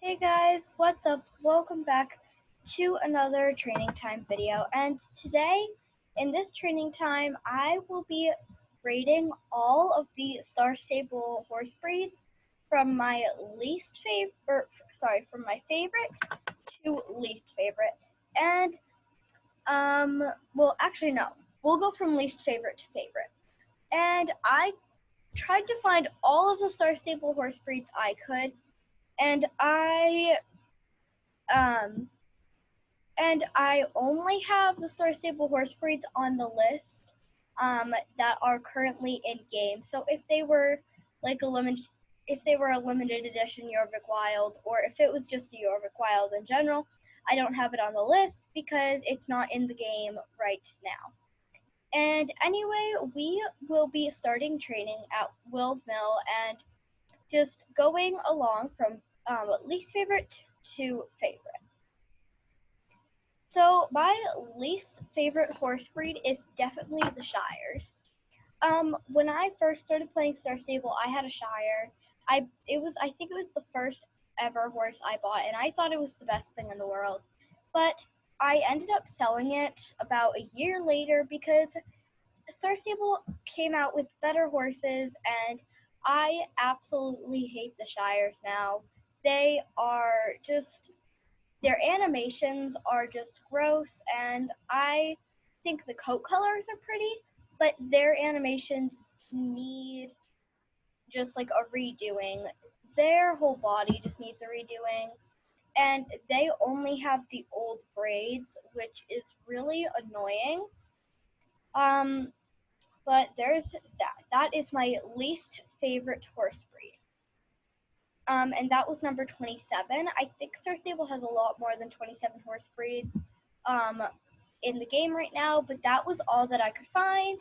Hey guys, what's up? Welcome back to another training time video. And today, in this training time, I will be rating all of the star stable horse breeds from my from my favorite to least favorite. And well, actually no, we'll go from least favorite to favorite. And I tried to find all of the star stable horse breeds I could, and um I only have the Star Stable horse breeds on the list that are currently in game. So if they were like if they were a limited edition Jorvik Wild, or if it was just a Jorvik Wild in general, I don't have it on the list because it's not in the game right now. And anyway, we will be starting training at Will's Mill and just going along from least favorite to favorite. So my least favorite horse breed is definitely the Shires. When I first started playing Star Stable, I had a Shire. I think it was the first ever horse I bought, and I thought it was the best thing in the world. But I ended up selling it about a year later because Star Stable came out with better horses, and I absolutely hate the Shires now. They are just their animations are just gross, and I think the coat colors are pretty, but their animations need just like a redoing. Their whole body just needs a redoing, and they only have the old braids, which is really annoying. Um, but there's that. That is my least favorite horse breed. And that was number 27. I think Star Stable has a lot more than 27 horse breeds in the game right now, but that was all that I could find.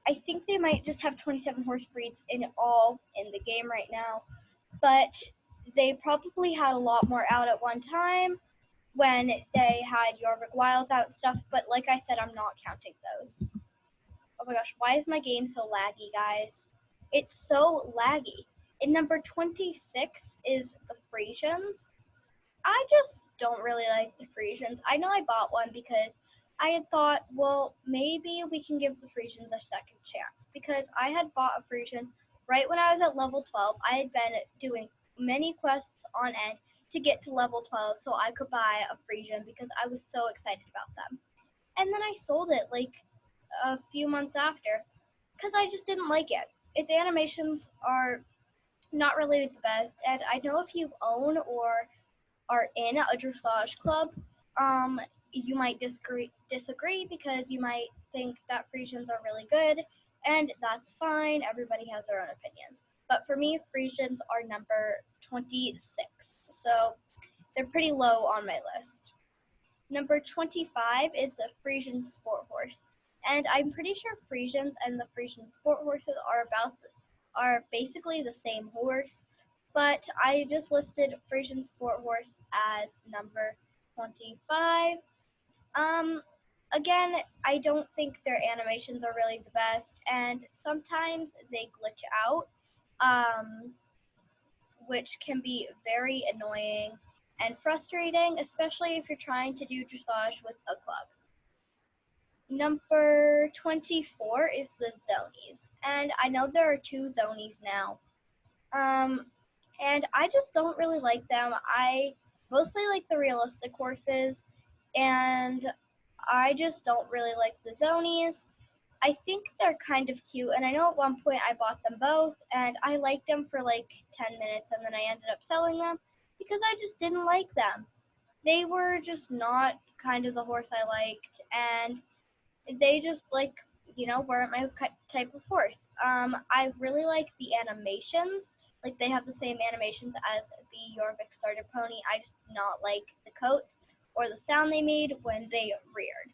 I think they might just have 27 horse breeds in all in the game right now, but they probably had a lot more out at one time when they had Jorvik Wilds out and stuff, but like I said, I'm not counting those. Oh my gosh, why is my game so laggy, guys? It's so laggy. And number 26 is the Frisians. I just don't really like the Frisians. I know I bought one because I had thought, well, maybe we can give the Frisians a second chance. Because I had bought a Frisian right when I was at level 12. I had been doing many quests on end to get to level 12 so I could buy a Frisian because I was so excited about them. And then I sold it like a few months after because I just didn't like it. Its animations are not really the best, and I know if you own or are in a dressage club, you might disagree because you might think that Frisians are really good, and that's fine. Everybody has their own opinions. But for me, Frisians are number 26, so they're pretty low on my list. Number 25 is the Frisian Sport Horse, and I'm pretty sure Frisians and the Frisian Sport Horses are basically the same horse, but I just listed Frisian Sport Horse as number 25. Um, Again, I don't think their animations are really the best, and sometimes they glitch out, which can be very annoying and frustrating, especially if you're trying to do dressage with a club. Number 24 is the Zonies, and I know there are two Zonies now. And I just don't really like them. I mostly like the realistic horses, and I just don't really like the Zonies. I think they're kind of cute, and I know at one point I bought them both, and I liked them for like 10 minutes, and then I ended up selling them because I just didn't like them. They were just not kind of the horse I liked, and they just weren't my type of horse. I really like the animations. Like they have the same animations as the Jorvik starter pony. I just did not like the coats or the sound they made when they reared.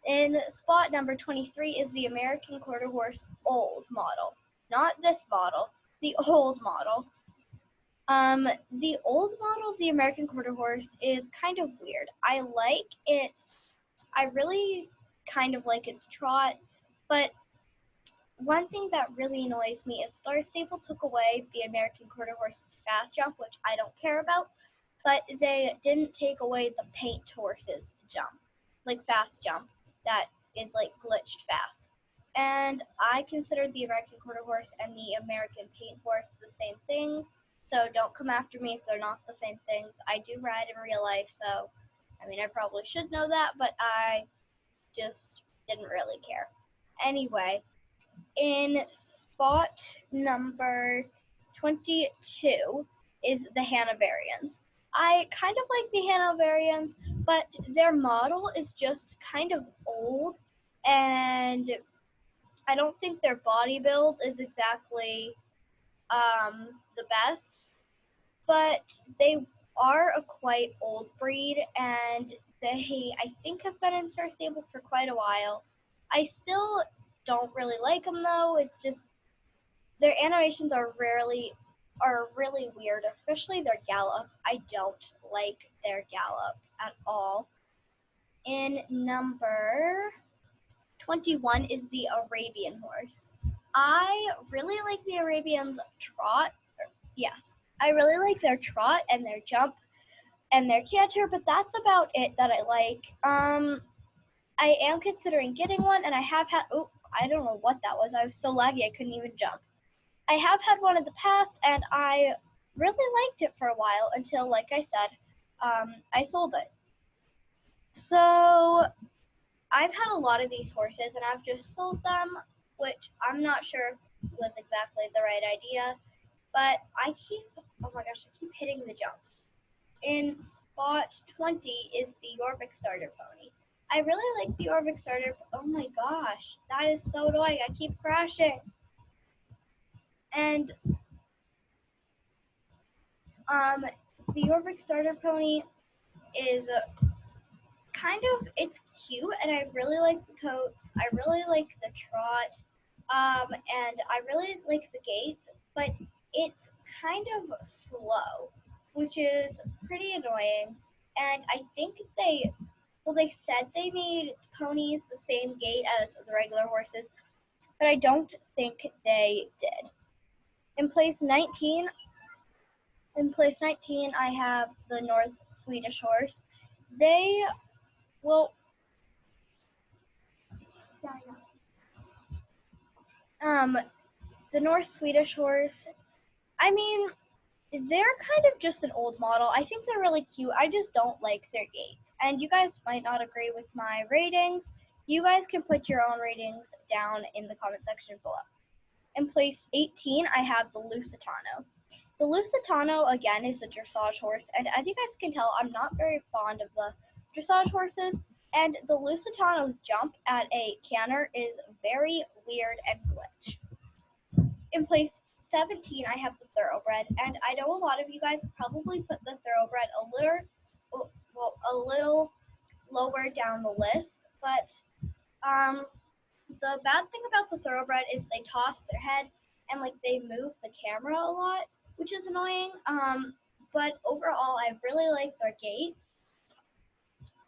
In spot number 23 is the American Quarter Horse old model. Not this model, the old model. The old model of the American Quarter Horse is kind of weird. I really kind of like its trot, but one thing that really annoys me is Star Stable took away the American Quarter Horse's fast jump, which I don't care about, but they didn't take away the paint horse's jump, like fast jump, that is like glitched fast. And I consider the American Quarter Horse and the American Paint Horse the same things, so don't come after me if they're not the same things. I do ride in real life, so I mean, I probably should know that, but I just didn't really care. Anyway, in spot number 22 is the Hanoverians. I kind of like the Hanoverians, but their model is just kind of old, and I don't think their body build is exactly the best, but they are a quite old breed, and they, I think, have been in Star Stable for quite a while. I still don't really like them though. It's just their animations are really weird, especially their gallop. I don't like their gallop at all. In number 21 is the Arabian horse. I really like the Arabian's trot. Yes, I really like their trot and their jump and their canter, but that's about it that I like. I am considering getting one, and I have had. Oh, I don't know what that was. I was so laggy I couldn't even jump. I have had one in the past, and I really liked it for a while until, like I said, I sold it. So I've had a lot of these horses, and I've just sold them, which I'm not sure was exactly the right idea. But oh my gosh, I keep hitting the jumps. In spot 20 is the Yorvik starter pony. I really like the Yorvik starter. Oh my gosh, that is so annoying. I keep crashing. And the Yorvik starter pony is it's cute, and I really like the coats. I really like the trot, and I really like the gait, but it's kind of slow, which is pretty annoying. And I think they said they made ponies the same gait as the regular horses, but I don't think they did. In place 19, I have the North Swedish horse. They well, the North Swedish horse. I mean, they're kind of just an old model. I think they're really cute. I just don't like their gait. And you guys might not agree with my ratings. You guys can put your own ratings down in the comment section below. In place 18, I have the Lusitano. The Lusitano, again, is a dressage horse, and as you guys can tell, I'm not very fond of the dressage horses, and the Lusitano's jump at a canter is very weird and glitch. In place 17, I have the Thoroughbred, and I know a lot of you guys probably put the Thoroughbred a little lower down the list, but the bad thing about the Thoroughbred is they toss their head and like they move the camera a lot, which is annoying. But overall, I really like their gait.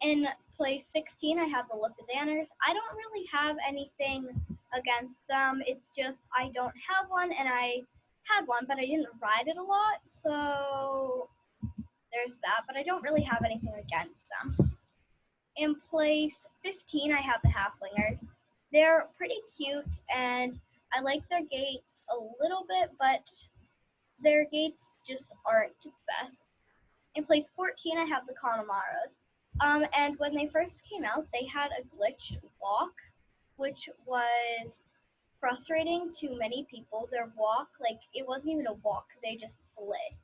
In place 16, I have the Lipizaners. I don't really have anything against them. It's just I don't have one, and I had one, but I didn't ride it a lot, so there's that. But I don't really have anything against them. In place 15, I have the Halflingers. They're pretty cute, and I like their gaits a little bit, but their gaits just aren't the best. In place 14, I have the Conemaras. And when they first came out, they had a glitched walk, which was frustrating to many people. Their walk, like, it wasn't even a walk, they just slid.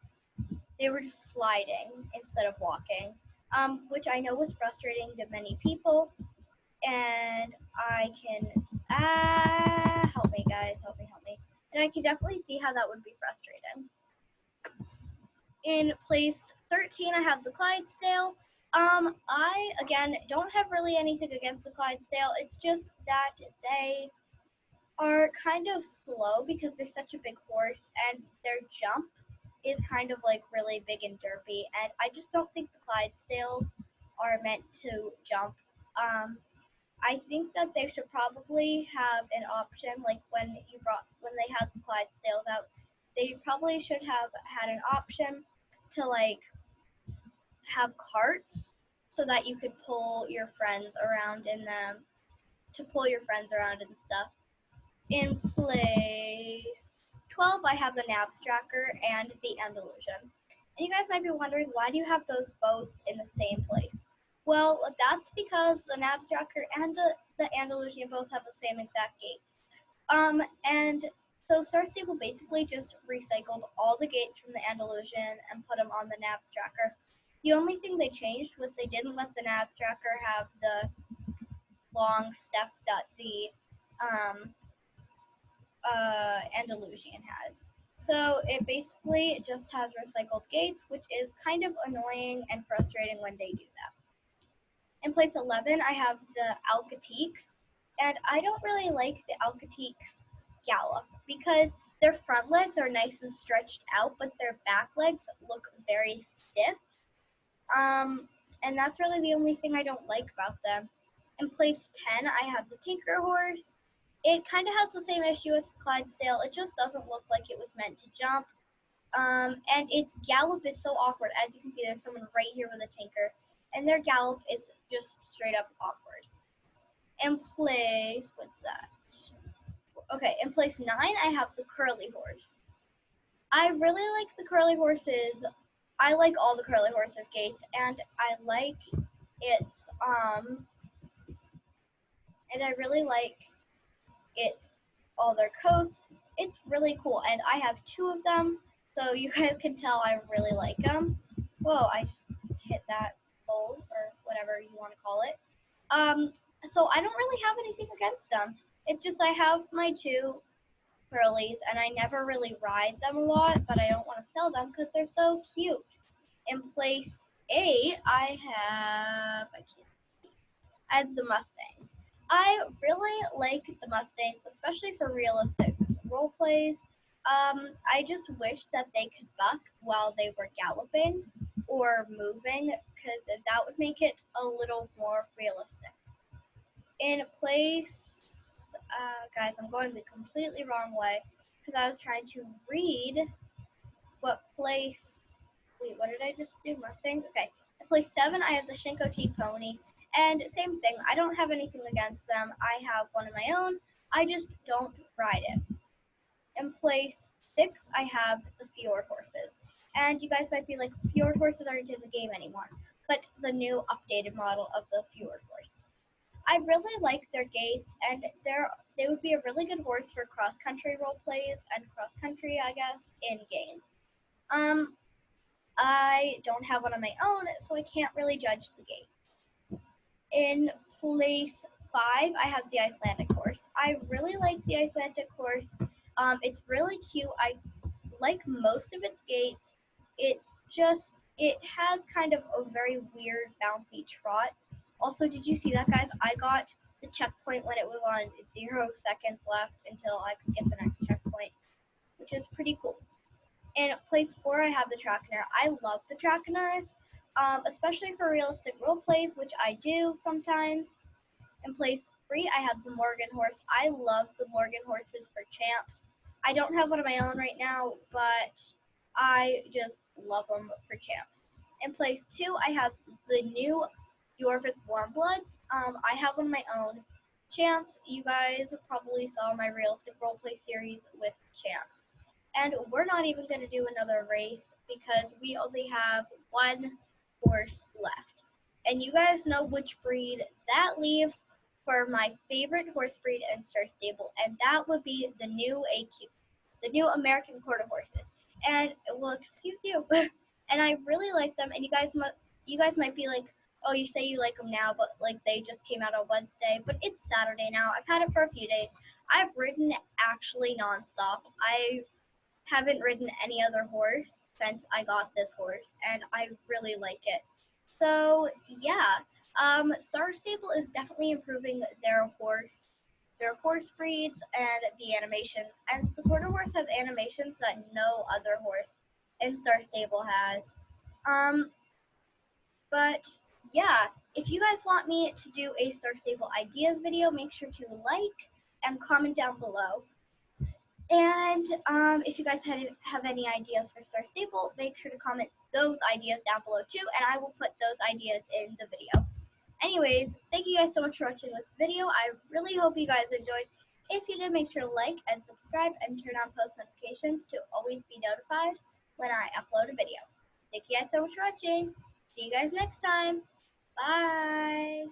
They were just sliding instead of walking, which I know was frustrating to many people. And I can, help me guys, help me. And I can definitely see how that would be frustrating. In place 13, I have the Clydesdale. I, again, don't have really anything against the Clydesdale. It's just that they are kind of slow because they're such a big horse, and their jump is kind of like really big and derpy, and I just don't think the Clydesdales are meant to jump. I think that they should probably have an option, like when they had the Clydesdales out, they probably should have had an option to like have carts so that you could pull your friends around in them, to pull your friends around and stuff. In place 12, I have the Nabstracker and the Andalusian. And you guys might be wondering, why do you have those both in the same place? Well, that's because the Nabstracker and the Andalusian both have the same exact gates. And so Star Stable basically just recycled all the gates from the Andalusian and put them on the Nabstracker. The only thing they changed was they didn't let the Nabstracker have the long step that the Andalusian has. So it basically just has recycled gates, which is kind of annoying and frustrating when they do that. In place 11, I have the Alcatiques, and I don't really like the Alcatiques Gallop because their front legs are nice and stretched out, but their back legs look very stiff. And that's really the only thing I don't like about them. In place 10, I have the Tinker Horse. It kind of has the same issue as Clydesdale. It just doesn't look like it was meant to jump. And its gallop is so awkward. As you can see, there's someone right here with a Tinker, and their gallop is just straight up awkward. In place, what's that? Okay, in place 9, I have the Curly Horse. I really like the Curly Horses. I like all the Curly Horses gates, and I like its and I really like its all their coats. It's really cool, and I have 2 of them, so you guys can tell I really like them. Whoa, I just hit that pole, or whatever you want to call it. So I don't really have anything against them. It's just I have my 2 curlies, and I never really ride them a lot, but I don't want to sell them because they're so cute. In place 8, I have the Mustangs. I really like the Mustangs, especially for realistic role plays. I just wish that they could buck while they were galloping or moving, because that would make it a little more realistic. In place, guys, I'm going the completely wrong way because I was trying to read what place. Wait, what did I just do? Mustangs? Okay. In place 7, I have the Shinko T Pony. And same thing, I don't have anything against them. I have one of my own. I just don't ride it. In place 6, I have the Fjord Horses. And you guys might be like, Fjord Horses aren't in the game anymore. But the new updated model of the Fjord Horse. I really like their gaits, and they would be a really good horse for cross-country role plays and cross-country, I guess, in game. I don't have one of my own, so I can't really judge the gaits. In place 5, I have the Icelandic horse. I really like the Icelandic horse. It's really cute. I like most of its gaits. It has kind of a very weird bouncy trot. Also, did you see that, guys? I got the checkpoint when it was on 0 seconds left until I could get the next checkpoint, which is pretty cool. In place 4, I have the Trackner. I love the Trackners, especially for realistic role plays, which I do sometimes. In place 3, I have the Morgan horse. I love the Morgan horses for champs. I don't have one of my own right now, but I just love them for champs. In place 2, I have the new Jorvik Warmbloods. I have one of my own. Champs, you guys probably saw my realistic roleplay series with champs. And we're not even going to do another race because we only have 1 horse left. And you guys know which breed that leaves for my favorite horse breed in Star Stable, and that would be the new AQ, the new American Quarter Horses. And well, excuse you, and I really like them. And you guys might be like, oh, you say you like them now, but like they just came out on Wednesday. But it's Saturday now. I've had it for a few days. I've ridden actually nonstop. I haven't ridden any other horse since I got this horse, and I really like it. So yeah, Star Stable is definitely improving their horse breeds and the animations. And the Quarter Horse has animations that no other horse in Star Stable has. But yeah, if you guys want me to do a Star Stable ideas video, make sure to like and comment down below. And if you guys have any ideas for Star Stable, make sure to comment those ideas down below too, and I will put those ideas in the video. Anyways, thank you guys so much for watching this video. I really hope you guys enjoyed. If you did, make sure to like and subscribe and turn on post notifications to always be notified when I upload a video. Thank you guys so much for watching. See you guys next time. Bye.